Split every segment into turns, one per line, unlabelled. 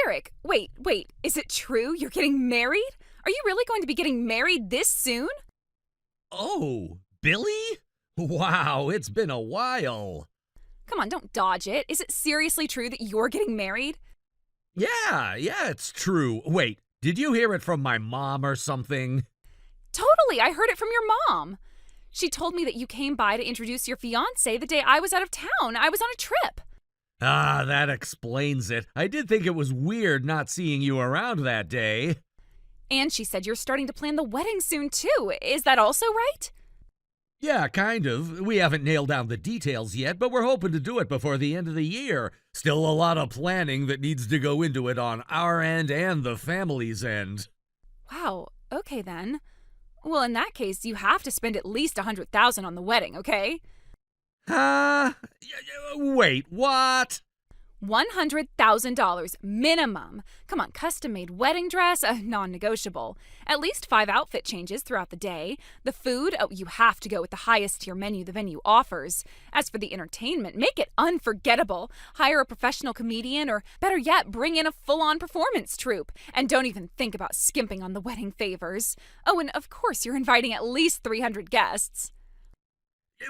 Derek, wait, is it true you're getting married? Are you really going to be getting married this soon?
Oh, Billy? Wow, it's been a while.
Come on, don't dodge it. Is it seriously true that you're getting married?
Yeah, it's true. Wait, did you hear it from my mom or something?
Totally, I heard it from your mom. She told me that you came by to introduce your fiancé the day I was out of town. I was on a trip.
Ah, that explains it. I did think it was weird not seeing you around that day.
And she said you're starting to plan the wedding soon, too. Is that also right?
Yeah, kind of. We haven't nailed down the details yet, but we're hoping to do it before the end of the year. Still a lot of planning that needs to go into it on our end and the family's end.
Wow, okay then. Well, in that case, you have to spend at least $100,000 on the wedding, okay?
Huh? Wait, what?
$100,000 minimum. Come on, custom-made wedding dress, non-negotiable. At least 5 outfit changes throughout the day. The food, you have to go with the highest tier menu the venue offers. As for the entertainment, make it unforgettable. Hire a professional comedian, or better yet, bring in a full-on performance troupe. And don't even think about skimping on the wedding favors. Oh, and of course you're inviting at least 300 guests.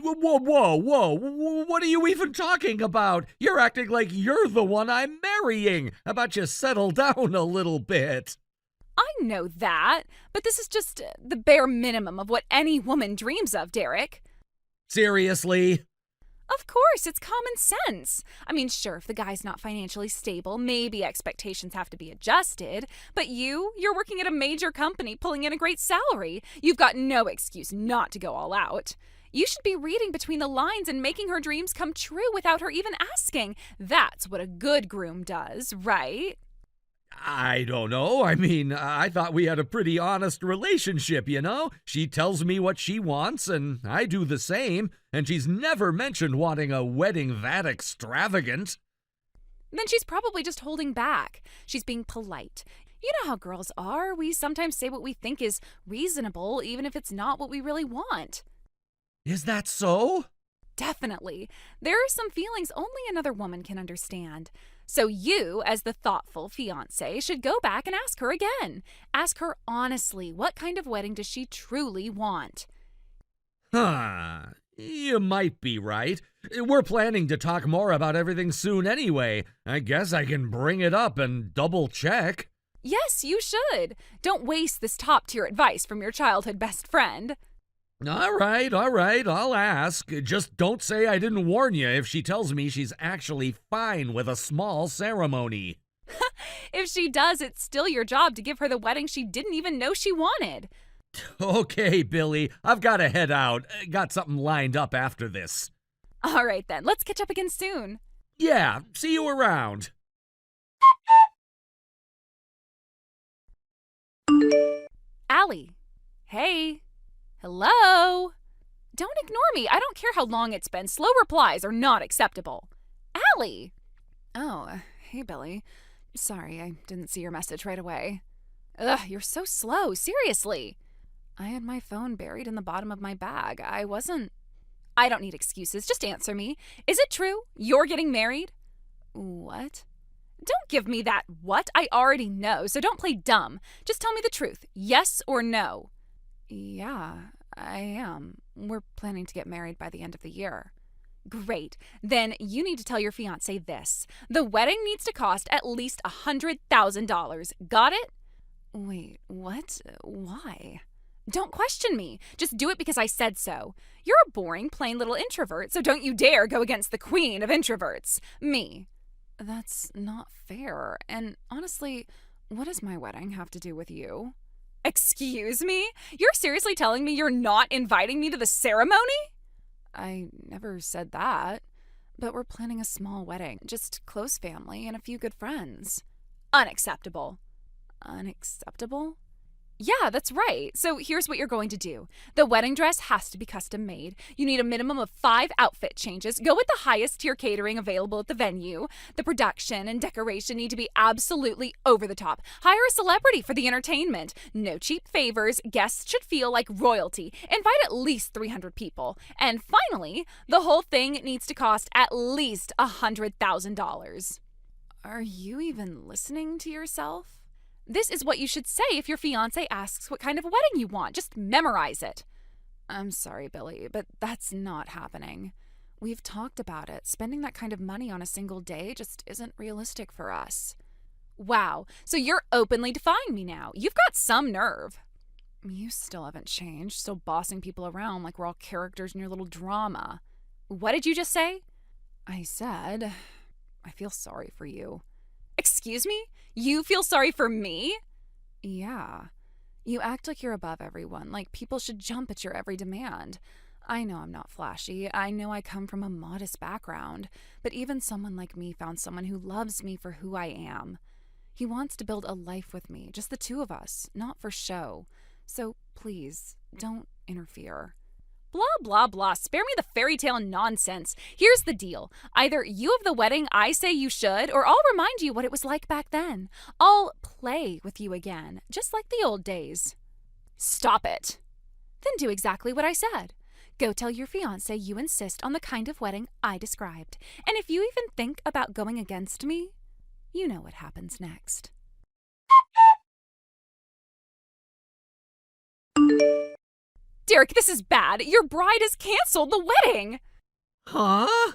Whoa, what are you even talking about? You're acting like you're the one I'm marrying. How about you settle down a little bit?
I know that, but this is just the bare minimum of what any woman dreams of, Derek.
Seriously?
Of course, it's common sense. I mean, sure, if the guy's not financially stable, maybe expectations have to be adjusted. But you're working at a major company pulling in a great salary. You've got no excuse not to go all out. You should be reading between the lines and making her dreams come true without her even asking. That's what a good groom does, right?
I don't know. I mean, I thought we had a pretty honest relationship, you know? She tells me what she wants, and I do the same, and she's never mentioned wanting a wedding that extravagant.
Then she's probably just holding back. She's being polite. You know how girls are. We sometimes say what we think is reasonable, even if it's not what we really want.
Is that so?
Definitely. There are some feelings only another woman can understand. So you, as the thoughtful fiancé, should go back and ask her again. Ask her honestly, what kind of wedding does she truly want?
You might be right. We're planning to talk more about everything soon anyway. I guess I can bring it up and double check.
Yes, you should. Don't waste this top-tier advice from your childhood best friend.
All right, I'll ask. Just don't say I didn't warn you if she tells me she's actually fine with a small ceremony.
If she does, it's still your job to give her the wedding she didn't even know she wanted.
Okay, Billy, I've got to head out. Got something lined up after this.
All right then, let's catch up again soon.
Yeah, see you around.
Allie. Hey. Hello? Don't ignore me. I don't care how long it's been. Slow replies are not acceptable. Allie! Oh, hey, Billy. Sorry, I didn't see your message right away. Ugh, you're so slow. Seriously. I had my phone buried in the bottom of my bag. I don't need excuses. Just answer me. Is it true? You're getting married? What? Don't give me that what. I already know, so don't play dumb. Just tell me the truth. Yes or no? Yeah, I am. We're planning to get married by the end of the year. Great. Then you need to tell your fiancé this. The wedding needs to cost at least $100,000. Got it? Wait, what? Why? Don't question me. Just do it because I said so. You're a boring, plain little introvert, so don't you dare go against the queen of introverts, me. That's not fair. And honestly, what does my wedding have to do with you? Excuse me? You're seriously telling me you're not inviting me to the ceremony? I never said that. But we're planning a small wedding, just close family and a few good friends. Unacceptable. Unacceptable? Yeah, that's right. So here's what you're going to do. The wedding dress has to be custom made. You need a minimum of 5 outfit changes. Go with the highest tier catering available at the venue. The production and decoration need to be absolutely over the top. Hire a celebrity for the entertainment. No cheap favors. Guests should feel like royalty. Invite at least 300 people. And finally, the whole thing needs to cost at least $100,000. Are you even listening to yourself? This is what you should say if your fiancé asks what kind of wedding you want. Just memorize it. I'm sorry, Billy, but that's not happening. We've talked about it. Spending that kind of money on a single day just isn't realistic for us. Wow, so you're openly defying me now. You've got some nerve. You still haven't changed, still bossing people around like we're all characters in your little drama. What did you just say? I said, I feel sorry for you. Excuse me? You feel sorry for me? Yeah. You act like you're above everyone, like people should jump at your every demand. I know I'm not flashy. I know I come from a modest background, but even someone like me found someone who loves me for who I am. He wants to build a life with me, just the two of us, not for show. So please, don't interfere. Blah, blah, blah. Spare me the fairy tale nonsense. Here's the deal. Either you have the wedding I say you should, or I'll remind you what it was like back then. I'll play with you again, just like the old days. Stop it. Then do exactly what I said. Go tell your fiancé you insist on the kind of wedding I described. And if you even think about going against me, you know what happens next. Derek, this is bad. Your bride has canceled the wedding.
Huh?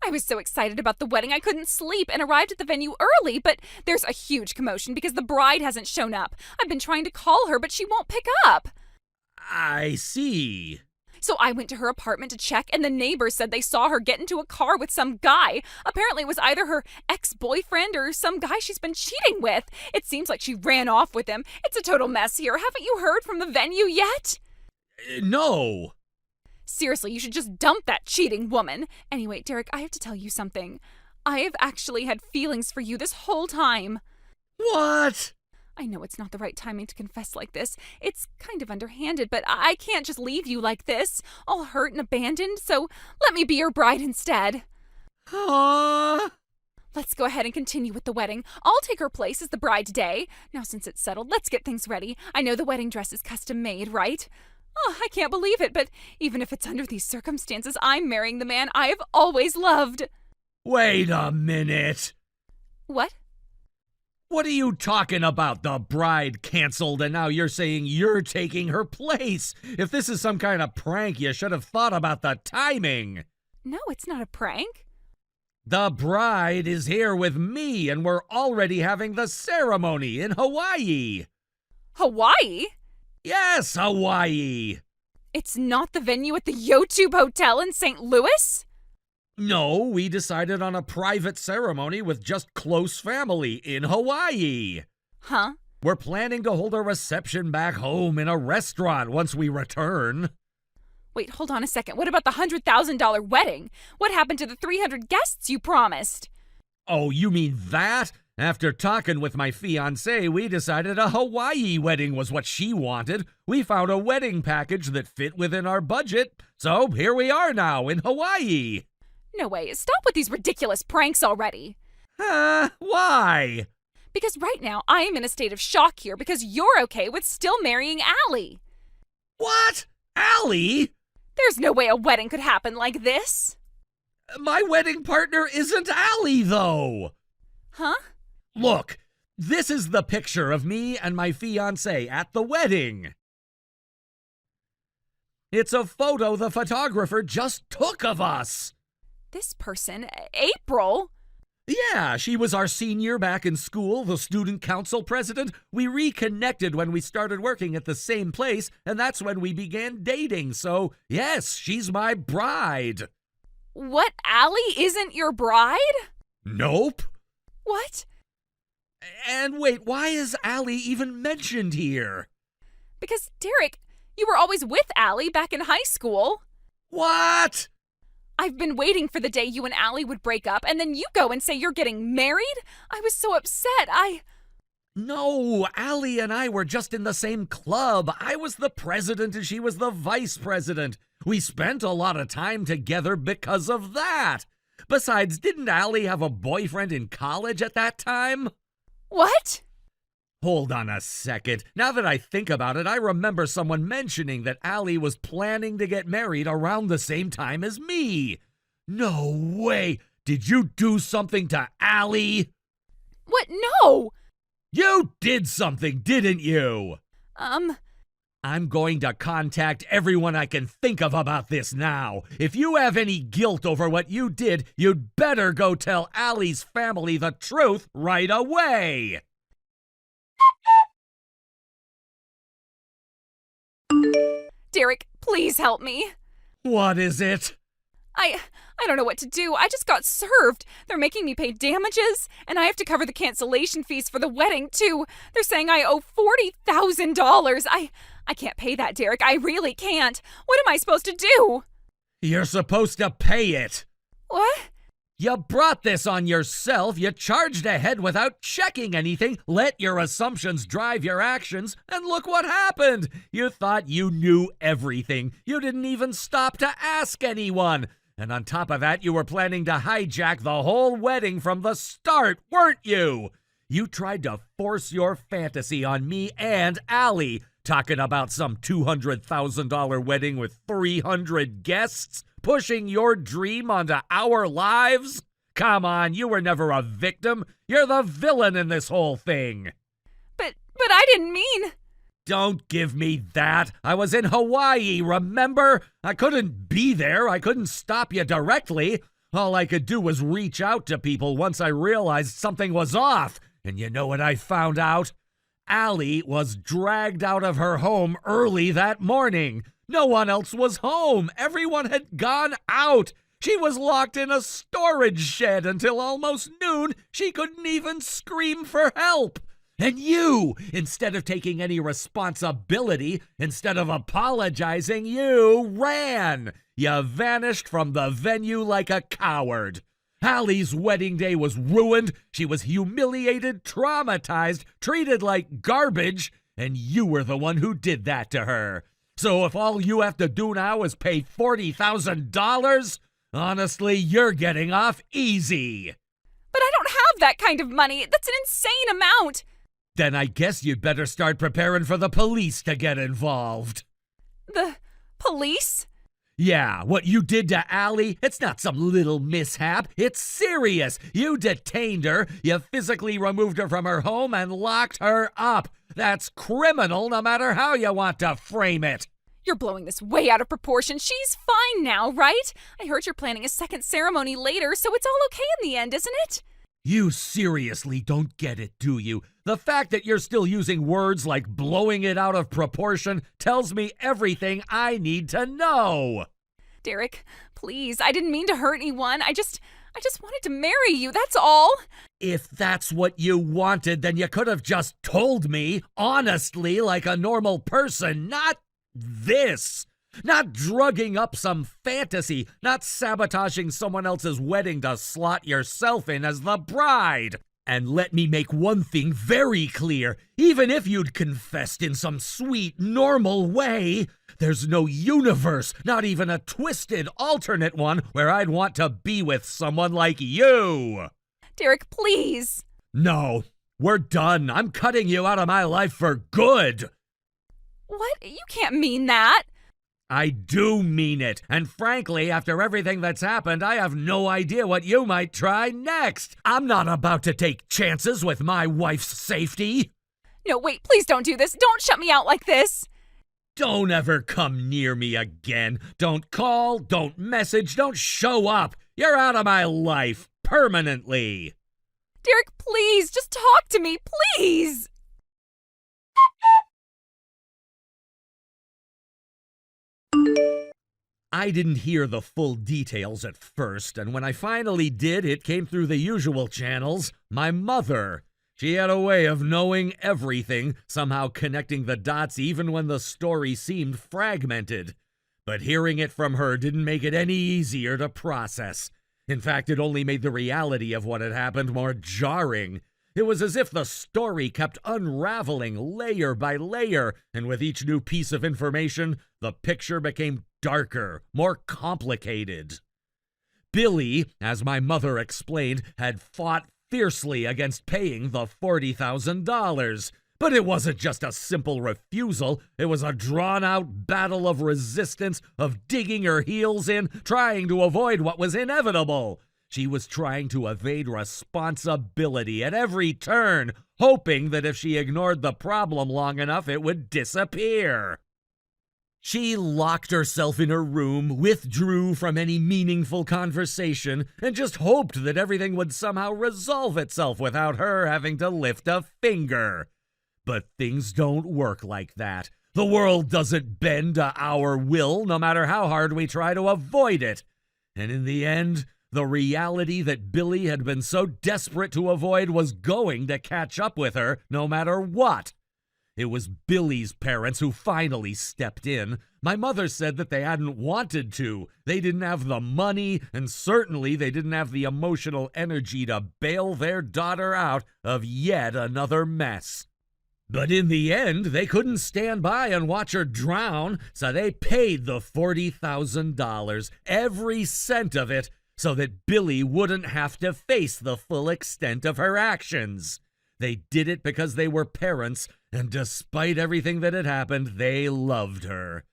I was so excited about the wedding I couldn't sleep and arrived at the venue early, but there's a huge commotion because the bride hasn't shown up. I've been trying to call her, but she won't pick up.
I see.
So I went to her apartment to check, and the neighbors said they saw her get into a car with some guy. Apparently it was either her ex-boyfriend or some guy she's been cheating with. It seems like she ran off with him. It's a total mess here. Haven't you heard from the venue yet?
No.
Seriously, you should just dump that cheating woman. Anyway, Derek, I have to tell you something. I have actually had feelings for you this whole time.
What?
I know it's not the right timing to confess like this. It's kind of underhanded, but I can't just leave you like this, all hurt and abandoned, so let me be your bride instead.
Huh?
Let's go ahead and continue with the wedding. I'll take her place as the bride today. Now, since it's settled, let's get things ready. I know the wedding dress is custom made, right? Oh, I can't believe it, but even if it's under these circumstances, I'm marrying the man I have always loved.
Wait a minute.
What?
What are you talking about? The bride canceled and now you're saying you're taking her place. If this is some kind of prank, you should have thought about the timing.
No, it's not a prank.
The bride is here with me and we're already having the ceremony in Hawaii.
Hawaii?
Yes, Hawaii.
It's not the venue at the Yotube Hotel in St. Louis?
No, we decided on a private ceremony with just close family in Hawaii.
Huh?
We're planning to hold a reception back home in a restaurant once we return.
Wait, hold on a second. What about the $100,000 wedding? What happened to the 300 guests you promised?
Oh, you mean that? After talking with my fiancée, we decided a Hawaii wedding was what she wanted. We found a wedding package that fit within our budget, so here we are now in Hawaii.
No way. Stop with these ridiculous pranks already.
Why?
Because right now I am in a state of shock here because you're okay with still marrying Allie.
What? Allie?
There's no way a wedding could happen like this.
My wedding partner isn't Allie, though.
Huh?
Look, this is the picture of me and my fiancée at the wedding. It's a photo the photographer just took of us.
This person, April?
Yeah, she was our senior back in school, the student council president. We reconnected when we started working at the same place, and that's when we began dating. So, yes, she's my bride.
What, Allie isn't your bride?
Nope.
What?
And wait, why is Allie even mentioned here?
Because, Derek, you were always with Allie back in high school.
What?
I've been waiting for the day you and Allie would break up, and then you go and say you're getting married? I was so upset.
No, Allie and I were just in the same club. I was the president and she was the vice president. We spent a lot of time together because of that. Besides, didn't Allie have a boyfriend in college at that time?
What?
Hold on a second. Now that I think about it, I remember someone mentioning that Allie was planning to get married around the same time as me. No way! Did you do something to Allie?
What? No!
You did something, didn't you? I'm going to contact everyone I can think of about this now. If you have any guilt over what you did, you'd better go tell Allie's family the truth right away.
Derek, please help me.
What is it?
I don't know what to do. I just got served. They're making me pay damages, and I have to cover the cancellation fees for the wedding, too. They're saying I owe $40,000. I can't pay that, Derek. I really can't. What am I supposed to do?
You're supposed to pay it.
What?
You brought this on yourself. You charged ahead without checking anything, let your assumptions drive your actions, and look what happened. You thought you knew everything. You didn't even stop to ask anyone. And on top of that, you were planning to hijack the whole wedding from the start, weren't you? You tried to force your fantasy on me and Allie, talking about some $200,000 wedding with 300 guests, pushing your dream onto our lives? Come on, you were never a victim. You're the villain in this whole thing.
But I didn't mean...
Don't give me that. I was in Hawaii, remember? I couldn't be there. I couldn't stop you directly. All I could do was reach out to people once I realized something was off. And you know what I found out? Allie was dragged out of her home early that morning. No one else was home. Everyone had gone out. She was locked in a storage shed until almost noon. She couldn't even scream for help. And you, instead of taking any responsibility, instead of apologizing, you ran. You vanished from the venue like a coward. Allie's wedding day was ruined. She was humiliated, traumatized, treated like garbage, and you were the one who did that to her. So if all you have to do now is pay $40,000, honestly, you're getting off easy.
But I don't have that kind of money. That's an insane amount.
Then I guess you'd better start preparing for the police to get involved.
The police?
Yeah, what you did to Allie, it's not some little mishap. It's serious. You detained her, you physically removed her from her home and locked her up. That's criminal no matter how you want to frame it.
You're blowing this way out of proportion. She's fine now, right? I heard you're planning a second ceremony later, so it's all okay in the end, isn't it?
You seriously don't get it, do you? The fact that you're still using words like blowing it out of proportion tells me everything I need to know.
Derek, please, I didn't mean to hurt anyone. I just wanted to marry you, that's all.
If that's what you wanted, then you could have just told me, honestly, like a normal person, not this. Not drugging up some fantasy, not sabotaging someone else's wedding to slot yourself in as the bride. And let me make one thing very clear. Even if you'd confessed in some sweet, normal way, there's no universe, not even a twisted alternate one, where I'd want to be with someone like you.
Derek, please.
No, we're done. I'm cutting you out of my life for good.
What? You can't mean that.
I do mean it, and frankly, after everything that's happened, I have no idea what you might try next. I'm not about to take chances with my wife's safety.
No, wait, please don't do this. Don't shut me out like this.
Don't ever come near me again. Don't call, don't message, don't show up. You're out of my life, permanently.
Derek, please, just talk to me, please.
I didn't hear the full details at first, and when I finally did, it came through the usual channels. My mother. She had a way of knowing everything, somehow connecting the dots even when the story seemed fragmented. But hearing it from her didn't make it any easier to process. In fact, it only made the reality of what had happened more jarring. It was as if the story kept unraveling layer by layer, and with each new piece of information, the picture became darker, more complicated. Billy, as my mother explained, had fought fiercely against paying the $40,000. But it wasn't just a simple refusal. It was a drawn-out battle of resistance, of digging her heels in, trying to avoid what was inevitable. She was trying to evade responsibility at every turn, hoping that if she ignored the problem long enough, it would disappear. She locked herself in her room, withdrew from any meaningful conversation, and just hoped that everything would somehow resolve itself without her having to lift a finger. But things don't work like that. The world doesn't bend to our will, no matter how hard we try to avoid it. And in the end, the reality that Billy had been so desperate to avoid was going to catch up with her no matter what. It was Billy's parents who finally stepped in. My mother said that they hadn't wanted to. They didn't have the money, and certainly they didn't have the emotional energy to bail their daughter out of yet another mess. But in the end, they couldn't stand by and watch her drown, so they paid the $40,000, every cent of it, so that Billy wouldn't have to face the full extent of her actions. They did it because they were parents, and despite everything that had happened, they loved her.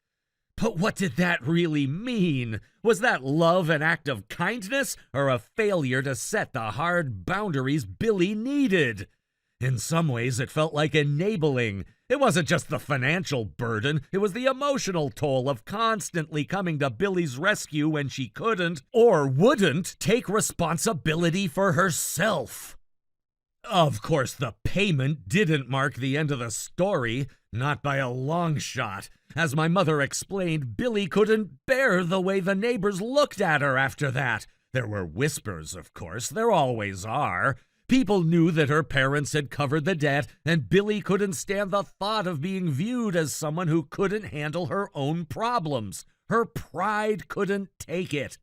But what did that really mean? Was that love an act of kindness, or a failure to set the hard boundaries Billy needed? In some ways, it felt like enabling. It wasn't just the financial burden, it was the emotional toll of constantly coming to Billy's rescue when she couldn't, or wouldn't, take responsibility for herself. Of course, the payment didn't mark the end of the story, not by a long shot. As my mother explained, Billy couldn't bear the way the neighbors looked at her after that. There were whispers, of course, there always are. People knew that her parents had covered the debt, and Billy couldn't stand the thought of being viewed as someone who couldn't handle her own problems. Her pride couldn't take it.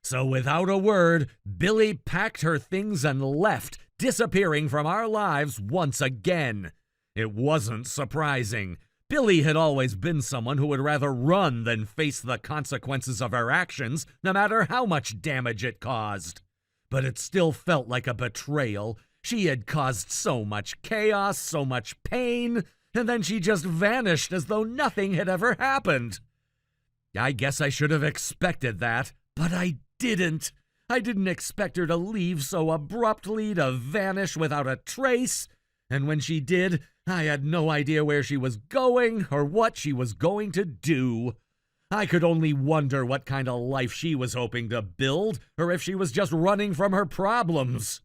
So without a word, Billy packed her things and left, disappearing from our lives once again. It wasn't surprising. Billy had always been someone who would rather run than face the consequences of her actions, no matter how much damage it caused. But it still felt like a betrayal. She had caused so much chaos, so much pain, and then she just vanished as though nothing had ever happened. I guess I should have expected that, but I didn't. I didn't expect her to leave so abruptly, to vanish without a trace. And when she did, I had no idea where she was going or what she was going to do. I could only wonder what kind of life she was hoping to build, or if she was just running from her problems.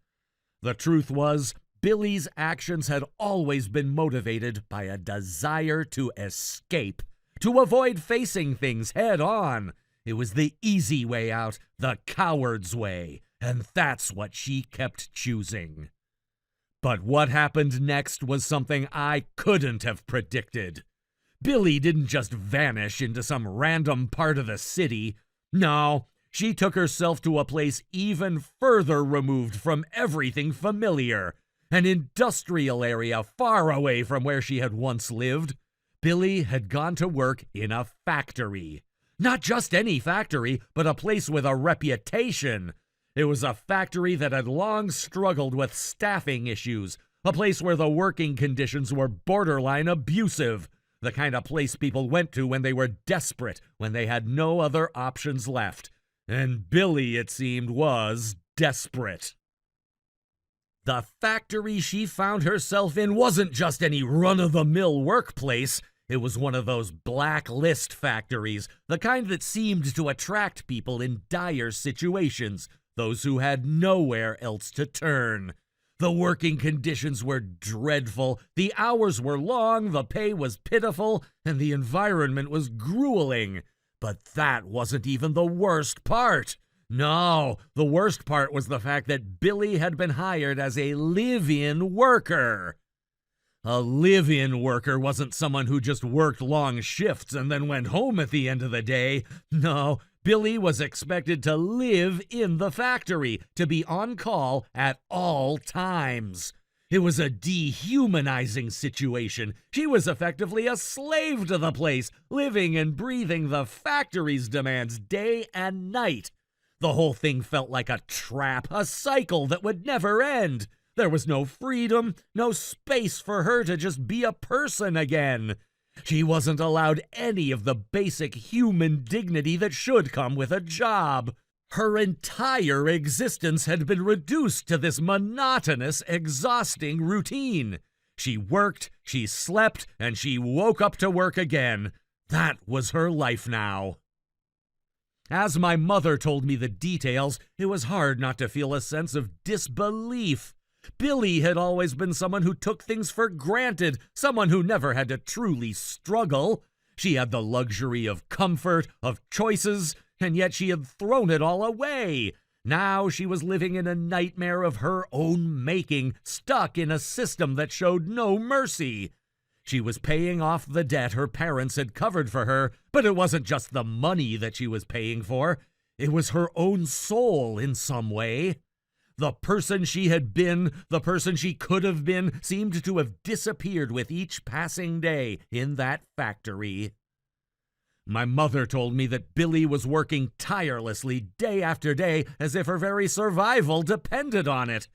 The truth was, Billy's actions had always been motivated by a desire to escape, to avoid facing things head on. It was the easy way out, the coward's way, and that's what she kept choosing. But what happened next was something I couldn't have predicted. Billy didn't just vanish into some random part of the city. No, she took herself to a place even further removed from everything familiar, an industrial area far away from where she had once lived. Billy had gone to work in a factory. Not just any factory, but a place with a reputation. It was a factory that had long struggled with staffing issues, a place where the working conditions were borderline abusive, the kind of place people went to when they were desperate, when they had no other options left. And Billy, it seemed, was desperate. The factory she found herself in wasn't just any run-of-the-mill workplace. It was one of those blacklist factories, the kind that seemed to attract people in dire situations, those who had nowhere else to turn. The working conditions were dreadful, the hours were long, the pay was pitiful, and the environment was grueling. But that wasn't even the worst part. No, the worst part was the fact that Billy had been hired as a live-in worker. A live-in worker wasn't someone who just worked long shifts and then went home at the end of the day. No, Billy was expected to live in the factory, to be on call at all times. It was a dehumanizing situation. She was effectively a slave to the place, living and breathing the factory's demands day and night. The whole thing felt like a trap, a cycle that would never end. There was no freedom, no space for her to just be a person again. She wasn't allowed any of the basic human dignity that should come with a job. Her entire existence had been reduced to this monotonous, exhausting routine. She worked, she slept, and she woke up to work again. That was her life now. As my mother told me the details, it was hard not to feel a sense of disbelief. Billy had always been someone who took things for granted, someone who never had to truly struggle. She had the luxury of comfort, of choices, and yet she had thrown it all away. Now she was living in a nightmare of her own making, stuck in a system that showed no mercy. She was paying off the debt her parents had covered for her, but it wasn't just the money that she was paying for. It was her own soul in some way. The person she had been, the person she could have been, seemed to have disappeared with each passing day in that factory. My mother told me that Billy was working tirelessly day after day as if her very survival depended on it.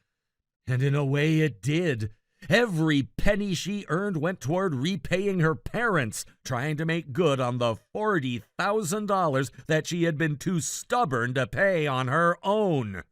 And in a way it did. Every penny she earned went toward repaying her parents, trying to make good on the $40,000 that she had been too stubborn to pay on her own.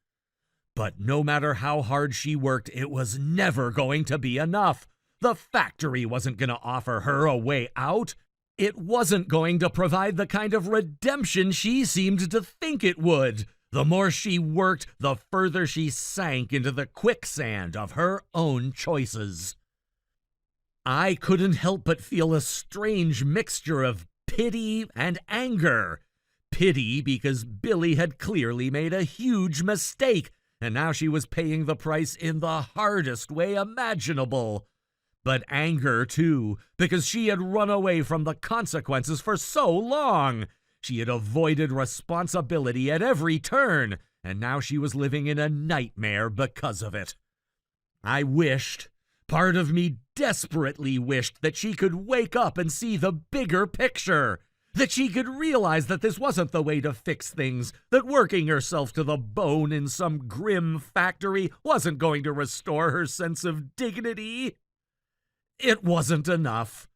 But no matter how hard she worked, it was never going to be enough. The factory wasn't going to offer her a way out. It wasn't going to provide the kind of redemption she seemed to think it would. The more she worked, the further she sank into the quicksand of her own choices. I couldn't help but feel a strange mixture of pity and anger. Pity because Billy had clearly made a huge mistake, and now she was paying the price in the hardest way imaginable. But anger, too, because she had run away from the consequences for so long. She had avoided responsibility at every turn, and now she was living in a nightmare because of it. I wished, part of me desperately wished, that she could wake up and see the bigger picture. That she could realize that this wasn't the way to fix things, that working herself to the bone in some grim factory wasn't going to restore her sense of dignity. It wasn't enough.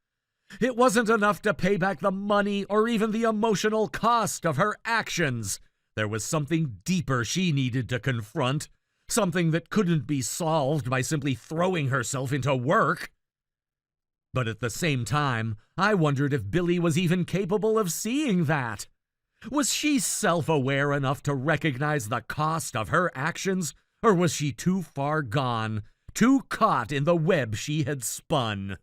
It wasn't enough to pay back the money or even the emotional cost of her actions. There was something deeper she needed to confront, something that couldn't be solved by simply throwing herself into work. But at the same time, I wondered if Billy was even capable of seeing that. Was she self-aware enough to recognize the cost of her actions, or was she too far gone, too caught in the web she had spun?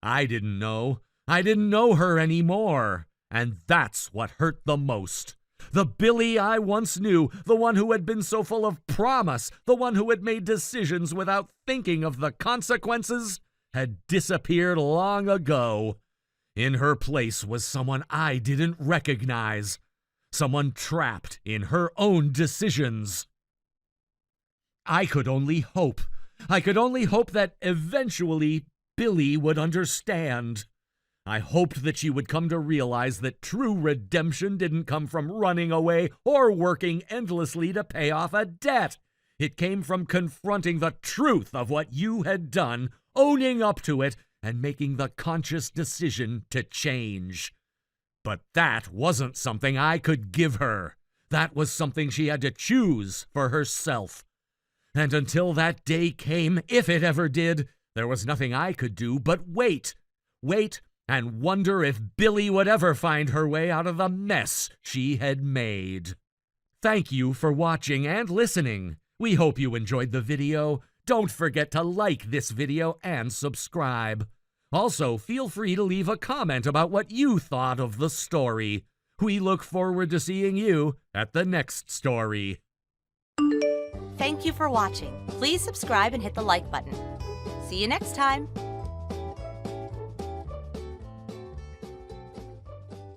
I didn't know. I didn't know her anymore, and that's what hurt the most. The Billy I once knew, the one who had been so full of promise, the one who had made decisions without thinking of the consequences, had disappeared long ago. In her place was someone I didn't recognize, someone trapped in her own decisions. I could only hope that eventually Billy would understand. I hoped that she would come to realize that true redemption didn't come from running away or working endlessly to pay off a debt. It came from confronting the truth of what you had done, owning up to it, and making the conscious decision to change. But that wasn't something I could give her. That was something she had to choose for herself. And until that day came, if it ever did, there was nothing I could do but wait. Wait and wonder if Billy would ever find her way out of the mess she had made. Thank you for watching and listening. We hope you enjoyed the video. Don't forget to like this video and subscribe. Also, feel free to leave a comment about what you thought of the story. We look forward to seeing you at the next story.
Thank you for watching. Please subscribe and hit the like button. See you next time.